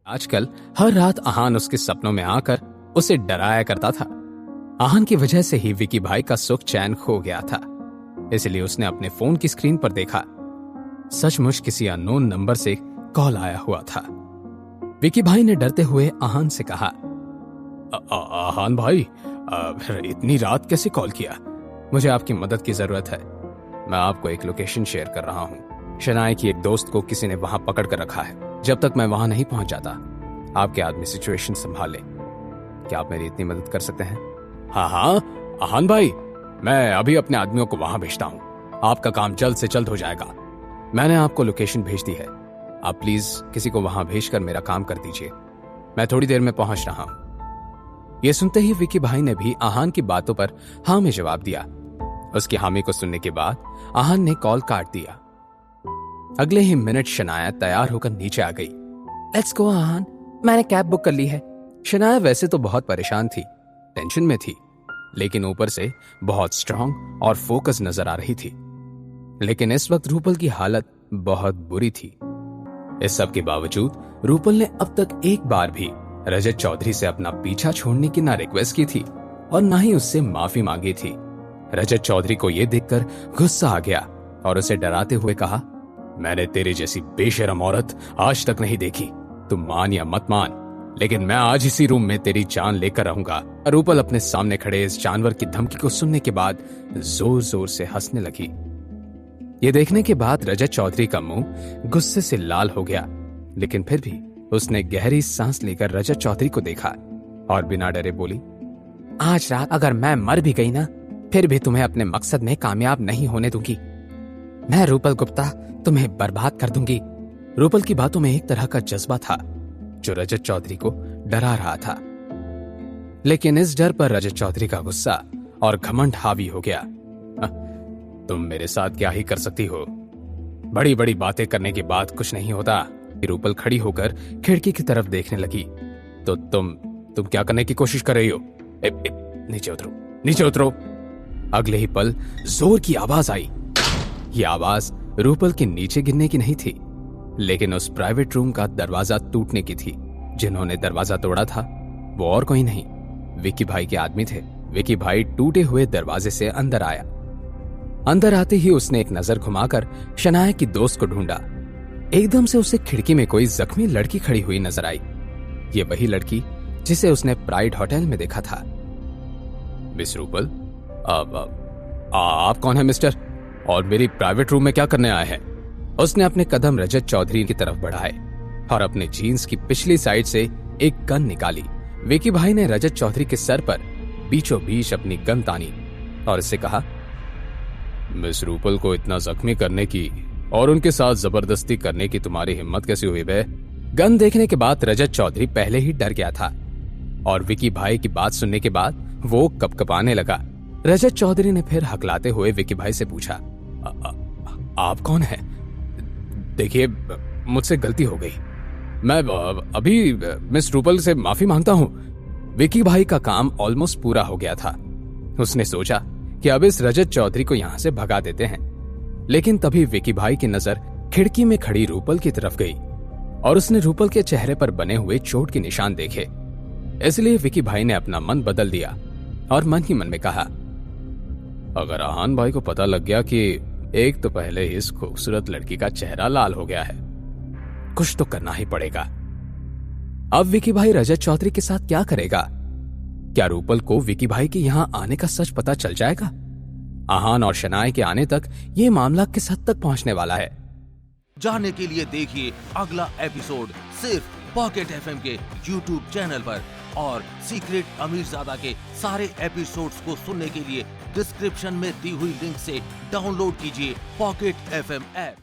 आजकल हर रात आहान उसके सपनों में आकर उसे डराया करता था। आहान की वजह से ही विकी भाई का सुख चैन खो गया था, इसलिए उसने अपने फोन की स्क्रीन पर देखा। सचमुच किसी अननोन नंबर से कॉल आया हुआ था। विकी भाई ने डरते हुए आहान से कहा, आहान भाई, इतनी रात कैसे कॉल किया? मुझे आपकी मदद की जरूरत है। मैं आपको एक लोकेशन शेयर कर रहा हूँ। शनाए की एक दोस्त को किसी ने वहां पकड़ कर रखा है। जब तक मैं वहां नहीं पहुंच जाता, आपके आदमी सिचुएशन संभाल ले। क्या आप मेरी इतनी मदद कर सकते हैं? हाँ, आहान भाई, मैं अभी अपने आदमियों को वहां भेजता हूँ। आपका काम जल्द से जल्द हो जाएगा। मैंने आपको लोकेशन भेज दी है। आप प्लीज किसी को वहां भेजकर मेरा काम कर दीजिए। मैं थोड़ी देर में पहुंच रहा हूं। यह सुनते ही विकी भाई ने भी आहान की बातों पर हाँ में जवाब दिया। उसकी हामी को सुनने के बाद आहान ने कॉल काट दिया। अगले ही मिनट शनाया तैयार होकर नीचे आ गई। लेट्स गो आहान, मैंने कैब बुक कर ली है। शनाया वैसे तो बहुत परेशान थी, टेंशन में थी, लेकिन ऊपर से बहुत स्ट्रांग और फोकस नजर आ रही थी। लेकिन इस वक्त रूपल की हालत बहुत बुरी थी। इस सब के बावजूद रूपल ने अब तक एक बार भी रजत चौधरी से अपना पीछा छोड़ने की ना रिक्वेस्ट की थी और ना ही उससे माफी मांगी थी। रजत चौधरी को यह देखकर गुस्सा आ गया और उसे डराते हुए कहा, मैंने तेरे जैसी बेशरम औरत आज तक नहीं देखी। तुम मान या मत मान, लेकिन मैं आज इसी रूम में तेरी जान लेकर रहूंगा। रूपल अपने सामने खड़े इस जानवर की धमकी को सुनने के बाद जोर जोर से हंसने लगी। ये देखने के बाद रजत चौधरी का मुंह गुस्से से लाल हो गया, लेकिन फिर भी उसने गहरी सांस लेकर रजत चौधरी को देखा और बिना डरे बोली, आज रात अगर मैं मर भी गई ना, फिर भी तुम्हें अपने मकसद में कामयाब नहीं होने दूंगी। मैं रूपल गुप्ता तुम्हें बर्बाद कर दूंगी। रूपल की बातों में एक तरह का जज्बा था जो रजत चौधरी को डरा रहा था, लेकिन इस डर पर रजत चौधरी का गुस्सा और घमंड हावी हो गया। तुम मेरे साथ क्या ही कर सकती हो? बड़ी बड़ी बातें करने के बाद कुछ नहीं होता। रूपल खड़ी होकर खिड़की की तरफ देखने लगी। तो तुम क्या करने की कोशिश कर रही हो? नीचे उतरो, नीचे उतरो। अगले ही पल जोर की आवाज आई। ये आवाज रूपल के नीचे गिरने की नहीं थी, लेकिन उस प्राइवेट रूम का दरवाजा टूटने की थी। जिन्होंने दरवाजा तोड़ा था वो और कोई नहीं, विकी भाई के आदमी थे। विकी भाई टूटे हुए दरवाजे से अंदर आया। अंदर आते ही उसने एक नजर घुमाकर शनाया की दोस्त को ढूंढा। एकदम से उसे खिड़की में कोई जख्मी लड़की खड़ी हुई नजर आई। ये वही लड़की जिसे उसने प्राइड होटल में देखा था। मिस रूपल, आप कौन है मिस्टर, और मेरी प्राइवेट रूम में क्या करने आए हैं? उसने अपने कदम रजत चौधरी की तरफ बढ़ाए और अपने जीन्स की पिछली साइड से एक गन निकाली। विकी भाई ने रजत चौधरी के सर पर बीचों बीच अपनी गन तानी और उससे कहा, मिस रूपल को इतना जख्मी करने की और उनके साथ जबरदस्ती करने की तुम्हारी हिम्मत कैसी हुई बे? गन देखने के बाद रजत चौधरी पहले ही डर गया था और विकी भाई की बात सुनने के बाद वो कपकपाने लगा। रजत चौधरी ने फिर हकलाते हुए विकी भाई से पूछा, आप कौन हैं? देखिए, मुझसे गलती हो गई। मैं अभी मिस रूपल से माफी मांगता हूं। विकी भाई का काम ऑलमोस्ट पूरा हो गया था। उसने सोचा कि अब इस रजत चौधरी को यहां से भगा देते हैं, लेकिन तभी विकी भाई की नजर खिड़की में खड़ी रूपल की तरफ गई और उसने रूपल के चेहरे पर बने हुए चोट के निशान देखे। इसलिए विकी भाई ने अपना मन बदल दिया और मन ही मन में कहा, अगर आहान भाई को पता लग गया कि एक तो पहले इस खूबसूरत लड़की का चेहरा लाल हो गया है, कुछ तो करना ही पड़ेगा। अब विकी भाई रजत चौधरी के साथ क्या करेगा? क्या रूपल को विकी भाई के यहां आने का सच पता चल जाएगा? आहान और शनाए के आने तक ये मामला किस हद तक पहुंचने वाला है? जानने के लिए देखिए अगला एपिसोड सिर्फ पॉकेट एफएम के YouTube चैनल पर, और सीक्रेट अमीरजादा के सारे एपिसोड्स को सुनने के लिए डिस्क्रिप्शन में दी हुई लिंक से डाउनलोड कीजिए पॉकेट एफएम ऐप।